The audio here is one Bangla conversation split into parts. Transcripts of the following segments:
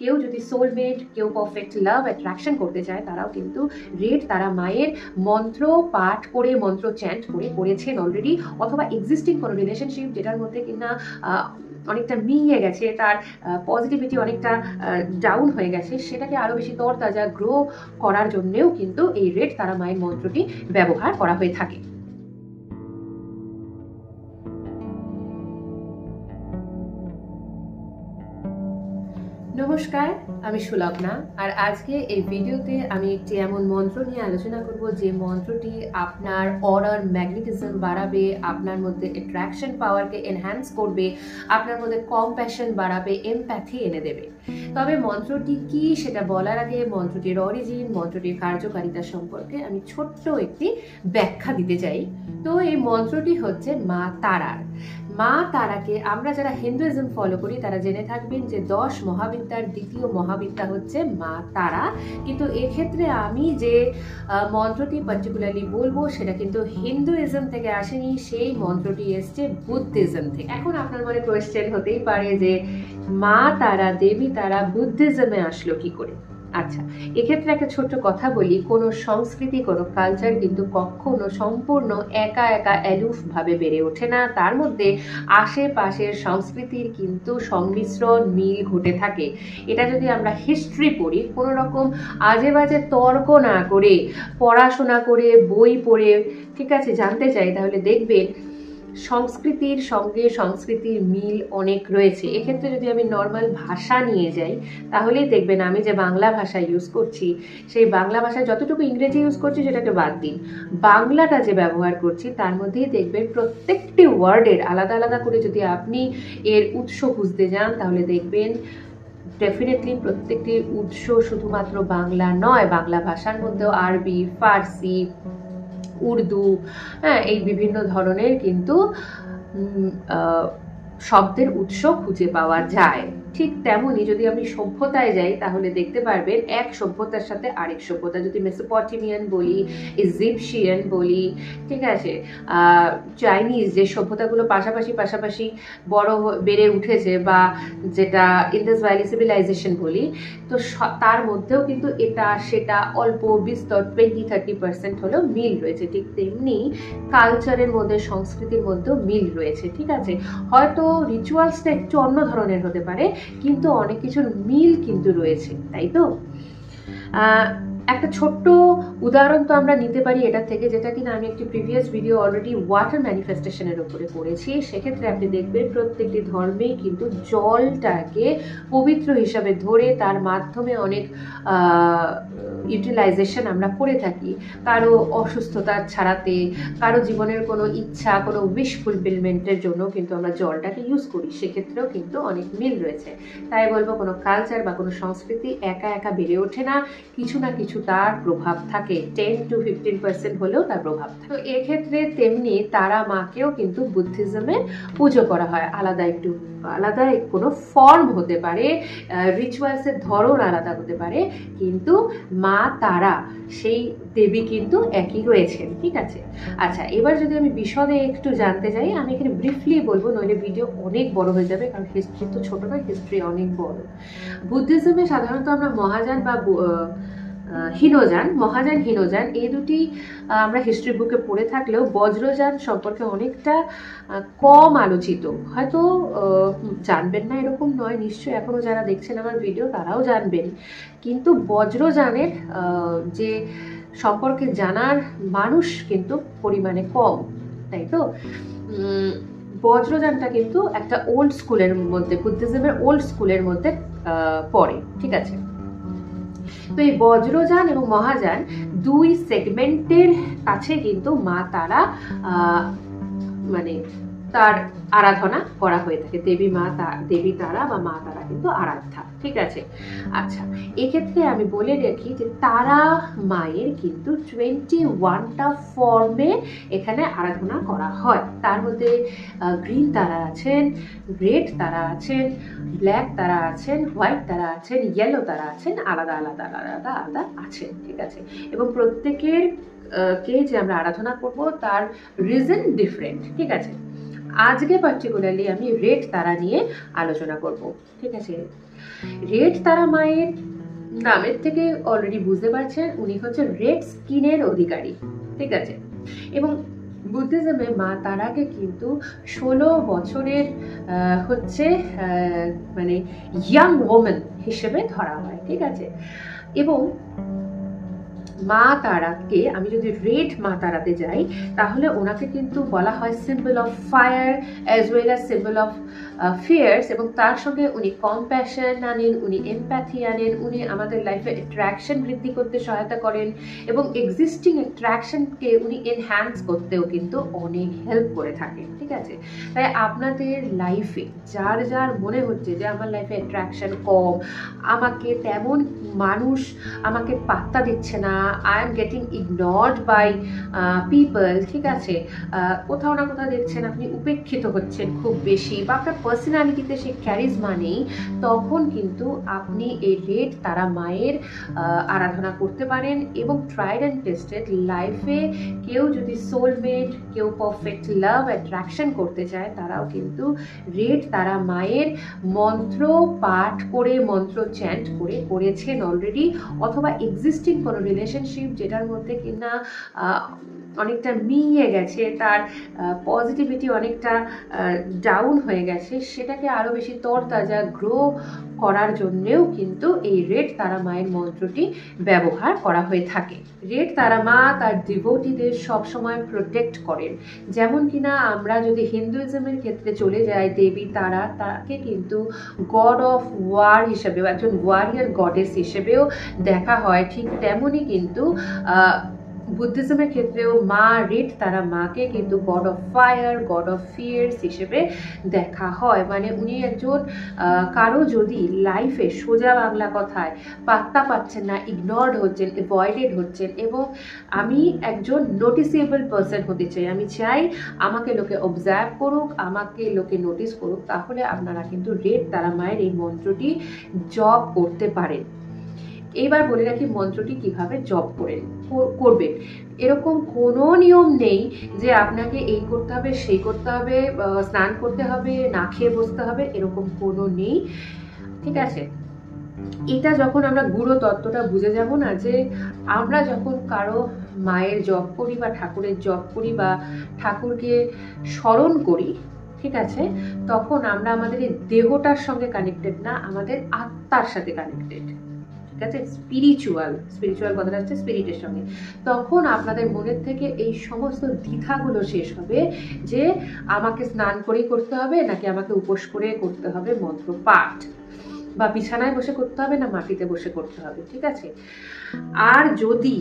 কেউ যদি সোলমেট, কেউ পারফেক্ট লাভ অ্যাট্রাকশন করতে চায়, তারাও কিন্তু রেড তারা মায়ের মন্ত্র পাঠ করে, মন্ত্র চ্যান্ট করে করেছেন অলরেডি, অথবা এক্সিস্টিং কোনো রিলেশনশিপ যেটার মধ্যে কিনা অনেকটা মিলিয়ে গেছে, তার পজিটিভিটি অনেকটা ডাউন হয়ে গেছে, সেটাকে আরও বেশি তরতাজা গ্রো করার জন্যেও কিন্তু এই রেড তারা মায়ের মন্ত্রটি ব্যবহার করা হয়ে থাকে। নমস্কার, আমি সুলগ্না, আর আজকে এই ভিডিওতে আমি একটি এমন মন্ত্র নিয়ে আলোচনা করব যে মন্ত্রটি আপনার অরার ম্যাগনেটিজম বাড়াবে, আপনার মধ্যে অ্যাট্রাকশন পাওয়ারকে এনহ্যান্স করবে, আপনার মধ্যে কম্প্যাশন বাড়াবে, এমপ্যাথি এনে দেবে। তবে মন্ত্রটি কি সেটা বলার আগে মন্ত্রটির অরিজিন, মন্ত্রটির কার্যকারিতা সম্পর্কে আমি ছোট্ট একটি ব্যাখ্যা দিতে চাই। তো এই মন্ত্রটি হচ্ছে মা তারার। মা তারাকে আমরা যারা হিন্দুইজম ফলো করি তারা জেনে থাকবেন যে 10 মহাবিদ্যার দ্বিতীয় মহাবিদ্যা হচ্ছে মা তারা, কিন্তু এক্ষেত্রে আমি যে মন্ত্রটি পার্টিকুলারলি বলবো সেটা কিন্তু হিন্দুইজম থেকে আসেনি, সেই মন্ত্রটি এসছে বুদ্ধিজম থেকে। এখন আপনার মনে কোয়েশ্চেন হতেই পারে যে মা তারা, দেবী তারা বুদ্ধিজমে আসলো কি করে? আচ্ছা, এক্ষেত্রে একটা ছোট্ট কথা বলি, কোনো সংস্কৃতি, কোনো কালচার কিন্তু কখনো সম্পূর্ণ একা একা অ্যালুফ ভাবে বেড়ে ওঠে না, তার মধ্যে আশেপাশের সংস্কৃতির কিন্তু সংমিশ্রণ, মিল ঘটে থাকে। এটা যদি আমরা হিস্ট্রি পড়ি, কোনো রকম আজে বাজে তর্ক না করে, পড়াশোনা করে, বই পড়ে, ঠিক আছে, জানতে চাই, তাহলে দেখবেন সংস্কৃতির সঙ্গে সংস্কৃতির মিল অনেক রয়েছে। এক্ষেত্রে যদি আমি নর্মাল ভাষা নিয়ে যাই, তাহলেই দেখবেন আমি যে বাংলা ভাষা ইউজ করছি, সেই বাংলা ভাষায় যতটুকু ইংরেজি ইউজ করছি সেটাকে বাদ দিন, বাংলাটা যে ব্যবহার করছি তার মধ্যেই দেখবেন প্রত্যেকটি ওয়ার্ডের আলাদা আলাদা করে যদি আপনি এর উৎস খুঁজতে যান, তাহলে দেখবেন ডেফিনেটলি প্রত্যেকটি উৎস শুধুমাত্র বাংলা নয়, বাংলা ভাষার মধ্যেও আরবি, ফার্সি, উর্দু, হ্যাঁ, এই বিভিন্ন ধরনের কিন্তু শব্দের উৎস খুঁজে পাওয়া যায়। ঠিক তেমনই যদি আমি সভ্যতায় যাই, তাহলে দেখতে পারবেন এক সভ্যতার সাথে আরেক সভ্যতা, যদি মেসোপটেমিয়ান বলি, ইজিপশিয়ান বলি, ঠিক আছে, চাইনিজ, যে সভ্যতাগুলো পাশাপাশি পাশাপাশি বড় বেড়ে উঠেছে, বা যেটা ইন্দাস ভ্যালি সিভিলাইজেশন বলি, তো তার মধ্যেও কিন্তু এটা সেটা অল্প বিস্তর 20-30% হলেও মিল রয়েছে। ঠিক তেমনি কালচারের মধ্যে, সংস্কৃতির মধ্যেও মিল রয়েছে, ঠিক আছে। হয়তো রিচুয়ালসটা একটু অন্য ধরনের হতে পারে, কিন্তু অনেক কিছুর মিল কিন্তু রয়েছে, তাই তো? একটা ছোট্ট উদাহরণ তো আমরা নিতে পারি এটা থেকে, যেটা কিনা আমি একটি প্রিভিয়াস ভিডিও অলরেডি ওয়াটার ম্যানিফেস্টেশনের উপরে করেছি। সেক্ষেত্রে আপনি দেখবেন প্রত্যেকটি ধর্মেই কিন্তু জলটাকে পবিত্র হিসাবে ধরে তার মাধ্যমে অনেক ইউটিলাইজেশন আমরা করে থাকি, কারো অসুস্থতা ছাড়াতে, কারো জীবনের কোনো ইচ্ছা, কোনো উইশ ফুলফিলমেন্টের জন্য কিন্তু আমরা জলটাকে ইউজ করি। সেক্ষেত্রেও কিন্তু অনেক মিল রয়েছে। তাই বলবো, কোনো কালচার বা কোনো সংস্কৃতি একা একা বেড়ে ওঠে না, কিছু না কিছু তার প্রভাব থাকে, 10-15% হলেও তার প্রভাব থাকে। তো এক্ষেত্রে তেমনি তারা মাকেও কিন্তু বুদ্ধিজমে পুজো করা হয়, আলাদা কোনো ফর্ম হতে পারে, রিচুয়ালসের ধরন আলাদা হতে পারে, কিন্তু মা তারা, সেই দেবী কিন্তু একই রয়েছেন, ঠিক আছে। আচ্ছা, এবার যদি আমি বিশদে একটু জানতে চাই, আমি এখানে ব্রিফলি বলবো, নইলে ভিডিও অনেক বড় হয়ে যাবে, কারণ হিস্ট্রি তো ছোট নয়, হিস্ট্রি অনেক বড়। বুদ্ধিজমে সাধারণত আমরা মহাযান বা মহাযান হীনযান এই দুটি আমরা হিস্ট্রি বুকে পড়ে থাকলেও বজ্রযান সম্পর্কে অনেকটা কম আলোচিত। হয়তো জানবেন না এরকম নয়, নিশ্চয়ই এখনো যারা দেখছেন আমার ভিডিও তারাও জানবেন, কিন্তু বজ্রযানের যে সম্পর্কে জানার মানুষ কিন্তু পরিমাণে কম, তাই তো? বজ্রযানটা কিন্তু একটা ওল্ড স্কুলের মধ্যে, বুদ্ধিজমের ওল্ড স্কুলের মধ্যে পড়ে, ঠিক আছে। তো এই বজ্রযান এবং মহাযান দুই সেগমেন্টের কাছে কিন্তু মা তারা মানে তার আরাধনা করা হয়ে থাকে, দেবী তারা বা মা তারা কিন্তু আরাধ্যা, ঠিক আছে। আচ্ছা, এক্ষেত্রে আমি বলে রাখি যে তারা মায়ের কিন্তু 21টা ফর্মে এখানে আরাধনা করা হয়। তার মধ্যে গ্রিন তারা আছেন, রেড তারা আছেন, ব্ল্যাক তারা আছেন, হোয়াইট তারা আছেন, ইয়েলো তারা আছেন, আলাদা আলাদা আলাদা আলাদা আছেন, ঠিক আছে। এবং প্রত্যেকের কে যে আমরা আরাধনা করব তার রিজন ডিফারেন্ট, ঠিক আছে। আজকে পার্টিকুলারলি আমি রেড তারা নিয়ে আলোচনা করব, ঠিক আছে। রেড তারা মায়ের নামের থেকে অলরেডি বুঝতে পারছেন উনি হচ্ছে রেড স্কিনের অধিকারী, ঠিক আছে। এবং বুদ্ধিজমে মা তারাকে কিন্তু 16 বছরের হচ্ছে মানে ইয়াং ওমেন হিসেবে ধরা হয়, ঠিক আছে। এবং মা তারাকে আমি যদি রেড মা তারাতে যাই তাহলে ওনাকে কিন্তু বলা হয় symbol of fire as well as symbol of fierce, এবং তার সঙ্গে উনি কম্প্যাশন আনেন, উনি এমপ্যাথি আনেন, উনি আমাদের লাইফে অ্যাট্রাকশন বৃদ্ধি করতে সহায়তা করেন এবং এক্সিস্টিং অ্যাট্রাকশনকে উনি এনহ্যান্স করতেও কিন্তু অনেক হেল্প করে থাকেন, ঠিক আছে। তাই আপনাদের লাইফে যার যার মনে হচ্ছে যে আমার লাইফে অ্যাট্রাকশন কম, আমাকে তেমন মানুষ আমাকে পাত্তা দিচ্ছে না, I am getting ignored by people, ঠিক আছে, কোথাও না কোথাও দেখছেন আপনি উপেক্ষিত হচ্ছেন খুব বেশি, বা আপনার পার্সোনালিটিতে সেই ক্যারিজমা নেই, তখন কিন্তু আপনি এই রেড তারা মায়ের আরাধনা করতে পারেন। এবং ট্রাইড অ্যান্ড টেস্টেড লাইফে কেউ যদি সোলমেট, কেউ পারফেক্ট লাভ অ্যাট্রাকশন করতে চায়, তারাও কিন্তু রেড তারা মায়ের মন্ত্র পাঠ করে, মন্ত্র চ্যান্ট করে করেছেন অলরেডি, অথবা এক্সিস্টিং কোনো রিলেশনশিপ যেটার মধ্যে কিনা অনেকটা মিইয়ে গেছে, তার পজিটিভিটি অনেকটা ডাউন হয়ে গেছে, সেটাকে আরও বেশি তরতাজা গ্রো করার জন্যেও কিন্তু এই রেড তারা মায়ের মন্ত্রটি ব্যবহার করা হয়ে থাকে। রেড তারা মা তার ডিভোটিদের সবসময় প্রোটেক্ট করেন। যেমন কিনা আমরা যদি হিন্দুইজমের ক্ষেত্রে চলে যাই, দেবী তারা তাকে কিন্তু গড অফ ওয়ার হিসেবেও, একজন ওয়ারিয়ার গডেস হিসেবেও দেখা হয়, ঠিক তেমনই কিন্তু বুদ্ধিজমের ক্ষেত্রেও মা রেড তারা মাকে কিন্তু god of fire, god of fierce হিসেবে দেখা হয়। মানে উনি একজন কারো যদি লাইফে সোজা বাংলা কথায় পাত্তা পাচ্ছেন না, ইগনোরড হচ্ছেন, অ্যাভয়েডেড হচ্ছেন, এবং আমি একজন নোটিসেবল পারসন হতে চাই, আমি চাই আমাকে লোকে অবজার্ভ করুক, আমাকে লোকে নোটিস করুক, তাহলে আপনারা কিন্তু রেড তারা মায়ের এই মন্ত্রটি জপ করতে পারেন। এইবার বলে রাখি মন্ত্রটি কিভাবে জপ করবেন। এরকম কোনো নিয়ম নেই যে আপনাকে এই করতে হবে, সেই করতে হবে, স্নান করতে হবে, না খেয়ে বসতে হবে, এরকম কোনো নেই, ঠিক আছে। এটা যখন আমরা গুরু তত্ত্বটা বুঝে যাব না, যে আমরা যখন কারো মায়ের জপ করি বা ঠাকুরের জপ করি বা ঠাকুরকে স্মরণ করি, ঠিক আছে, তখন আমরা আমাদের এই দেহটার সঙ্গে কানেক্টেড না, আমাদের আত্মার সাথে কানেক্টেড, ঠিক আছে, স্পিরিচুয়াল কথাটা হচ্ছে স্পিরিটের সঙ্গে। তখন আপনাদের মনের থেকে এই সমস্ত দ্বিধাগুলো শেষ হবে যে আমাকে স্নান করেই করতে হবে নাকি আমাকে উপোস করে করতে হবে মন্ত্র পাঠ, বা বিছানায় বসে করতে হবে না মাটিতে বসে করতে হবে, ঠিক আছে। আর যদি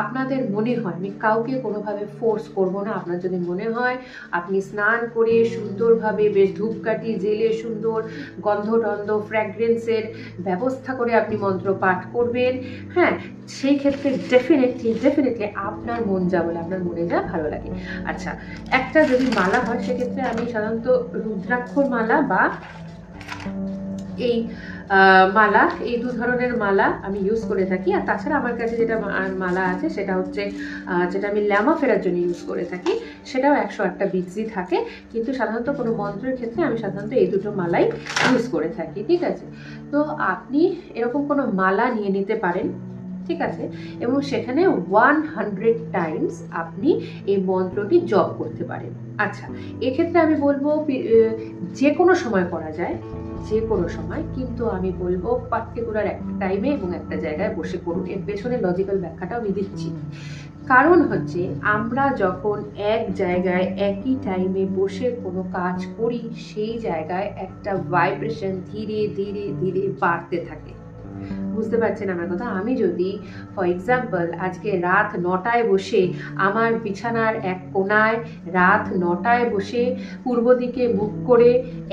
আপনাদের মনে হয়, আমি কাউকে কোনোভাবে ফোর্স করব না, আপনার যদি মনে হয় আপনি স্নান করে সুন্দরভাবে বেশ ধূপকাঠি জেলে সুন্দর গন্ধ টন্ধ ফ্র্যাগ্রেন্সের ব্যবস্থা করে আপনি মন্ত্র পাঠ করবেন, হ্যাঁ, সেই ক্ষেত্রে ডেফিনেটলি আপনার মন যা বলে, আপনার মনে যা ভালো লাগে। আচ্ছা, একটা যদি মালা হয় সেক্ষেত্রে আমি সাধারণত রুদ্রাক্ষর মালা বা এই মালা, এই দু ধরনের মালা আমি ইউজ করে থাকি। আর তাছাড়া আমার কাছে যেটা মালা আছে সেটা হচ্ছে যেটা আমি ল্যামা ফেরার জন্য ইউজ করে থাকি, সেটাও 108টা বিটসই থাকে, কিন্তু সাধারণত কোনো মন্ত্রের ক্ষেত্রে আমি সাধারণত এই দুটো মালাই ইউজ করে থাকি, ঠিক আছে। তো আপনি এরকম কোনো মালা নিয়ে নিতে পারেন, ঠিক আছে, এবং সেখানে 100 টাইমস আপনি এই মন্ত্রটি জপ করতে পারেন। আচ্ছা, এক্ষেত্রে আমি বলবো যে কোনো সময় করা যায়, যে কোনো সময়, কিন্তু আমি বলবো পার্টিকুলার একটা টাইমে এবং একটা জায়গায় বসে করুন। এর পেছনে লজিক্যাল ব্যাখ্যাটাও আমি দিচ্ছি। কারণ হচ্ছে আমরা যখন এক জায়গায় একই টাইমে বসে কোনো কাজ করি, সেই জায়গায় একটা ভাইব্রেশন ধীরে ধীরে ধীরে বাড়তে থাকে। বুঝতে পারছেন আমার কথা? আমি যদি ফর এক্সাম্পল আজকে রাত 9টায় বসে আমার বিছানার এক কোনায় রাত 9টায় বসে পূর্ব দিকে মুখ করে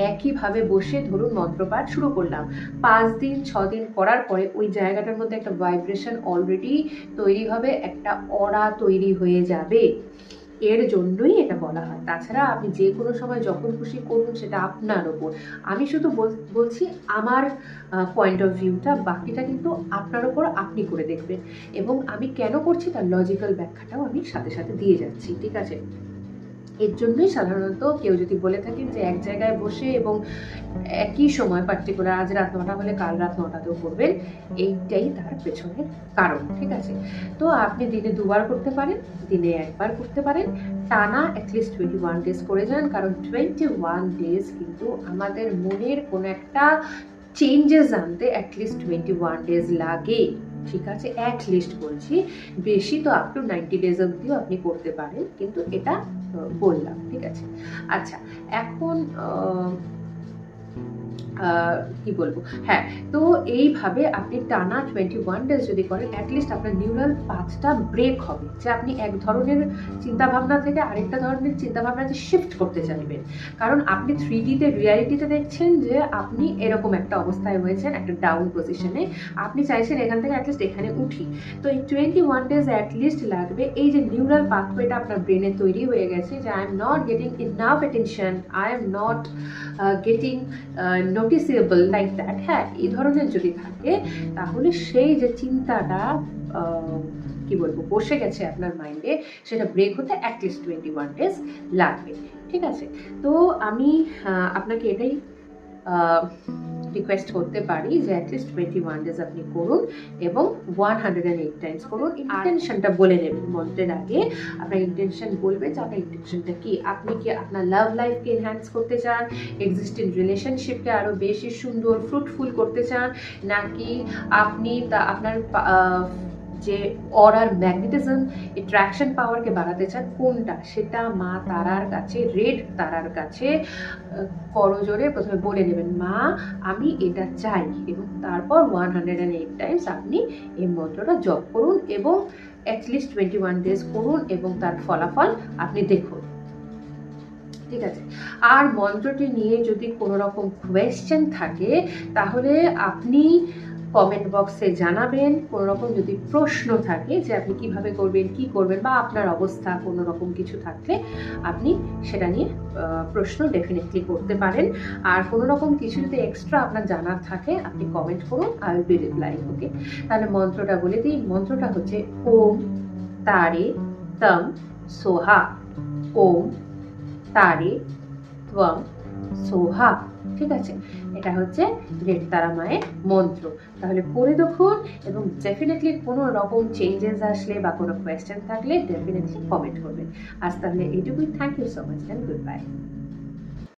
একইভাবে বসে ধরুন মন্ত্রপাঠ শুরু করলাম, 5 দিন 6 দিন করার পরে ওই জায়গাটার মধ্যে একটা ভাইব্রেশন অলরেডি তৈরি হবে, একটা অরা তৈরি হয়ে যাবে। এর জন্যই এটা বলা হয়। তাছাড়া আপনি যে কোনো সময় যখন খুশি করুন, সেটা আপনার ওপর। আমি শুধু বলছি আমার পয়েন্ট অফ ভিউটা, বাকিটা কিন্তু আপনার ওপর, আপনি করে দেখবেন। এবং আমি কেন করছি তার লজিক্যাল ব্যাখ্যাটাও আমি সাথে সাথে দিয়ে যাচ্ছি, ঠিক আছে। এর জন্যই সাধারণত কেউ যদি বলে থাকেন যে এক জায়গায় বসে এবং একই সময় পার্টিকুলার আজ রাত 9টা হলে কাল রাত 9টাতেও করবেন, এইটাই তার পেছনের কারণ। ঠিক আছে, তো আপনি দিনে 2বার করতে পারেন, দিনে 1বার করতে পারেন, টানা অ্যাটলিস্ট 21 ডেজ করে যান। কারণ 21 ডেজ কিন্তু আমাদের মনের কোনো একটা চেঞ্জেস আনতে অ্যাটলিস্ট 21 ডেজ লাগে। ঠিক আছে, অ্যাটলিস্ট বলছি, বেশি তো আপ টু 90 ডেজ অবধিও আপনি করতে পারেন, কিন্তু এটা বললাম। ঠিক আছে, আচ্ছা এখন কি বলবো, হ্যাঁ, তো এইভাবে আপনি টানা 21 ডেজ যদি করেন, অ্যাটলিস্ট আপনার নিউরাল পাথটা ব্রেক হবে, যে আপনি এক ধরনের চিন্তাভাবনা থেকে আরেকটা ধরনের চিন্তাভাবনাতে শিফট করতে চাইবেন। কারণ আপনি 3Dতে রিয়ালিটিতে দেখছেন যে আপনি এরকম একটা অবস্থায় হয়েছেন, একটা ডাউন পজিশনে, আপনি চাইছেন এখান থেকে অ্যাটলিস্ট এখানে উঠি। তো এই 21 ডেজ অ্যাটলিস্ট লাগবে। এই যে নিউরাল পাথওয়েটা আপনার ব্রেনে তৈরি হয়ে গেছে যে I am not getting enough attention, I am not getting noticeable like that, হ্যাঁ, এই ধরনের যদি থাকে, তাহলে সেই যে চিন্তাটা কি বলবো বসে গেছে আপনার মাইন্ডে, সেটা ব্রেক হতে অ্যাটলিস্ট 21 ডেজ লাগবে। ঠিক আছে, তো আমি আপনাকে এটাই রিকোয়েস্ট করতে পারি যে অ্যাটলিস্ট 21 ডেজ আপনি করুন এবং 108 টাইমস করুন। ইন্টেনশনটা বলে নেবেন মন্ত্রের আগে, আপনার ইন্টেনশন বলবেন যে আপনার ইন্টেনশনটা কি। আপনি কি আপনার লাভ লাইফকে এনহ্যান্স করতে চান, এক্সিস্টিং রিলেশনশিপকে আরও বেশি সুন্দর ফ্রুটফুল করতে চান, নাকি আপনি আপনার যে অরার ম্যাগনেটিজম অ্যাট্রাকশন পাওয়ারকে বাড়াতে চান, কোনটা, সেটা মা তারার কাছে, রেড তারার কাছে করজোরে প্রথমে বলে নেবেন, মা আমি এটা চাই, এবং তারপর 108 টাইমস আপনি এই মন্ত্রটা জপ করুন এবং অ্যাটলিস্ট 21 ডেজ করুন এবং তার ফলাফল আপনি দেখুন। ঠিক আছে, আর মন্ত্রটি নিয়ে যদি কোনো রকম কোয়েশ্চেন থাকে, তাহলে আপনি কমেন্ট বক্সে জানাবেন। কোনো রকম যদি প্রশ্ন থাকে যে আপনি কিভাবে করবেন, কি করবেন, বা আপনার অবস্থা কোনো রকম কিছু থাকলে আপনি সেটা নিয়ে প্রশ্ন ডেফিনেটলি করতে পারেন। আর কোনো রকম কিছু যদি এক্সট্রা আপনার জানার থাকে, আপনি কমেন্ট করুন, আই উইল বি রিপ্লাইং। ওকে, তাহলে মন্ত্রটা বলে দিই। মন্ত্রটা হচ্ছে ওম তারে তম সোহা, ওম তারে ত্বম সোহা। ঠিক আছে, এটা হচ্ছে রেড তারা মায়ের মন্ত্র। তাহলে করে দেখুন, এবং ডেফিনেটলি কোনো রকম চেঞ্জেস আসলে বা কোনো কোয়েশ্চেন থাকলে ডেফিনেটলি কমেন্ট করবেন। আজ তাহলে এইটুকুই। Thank you so much and good bye.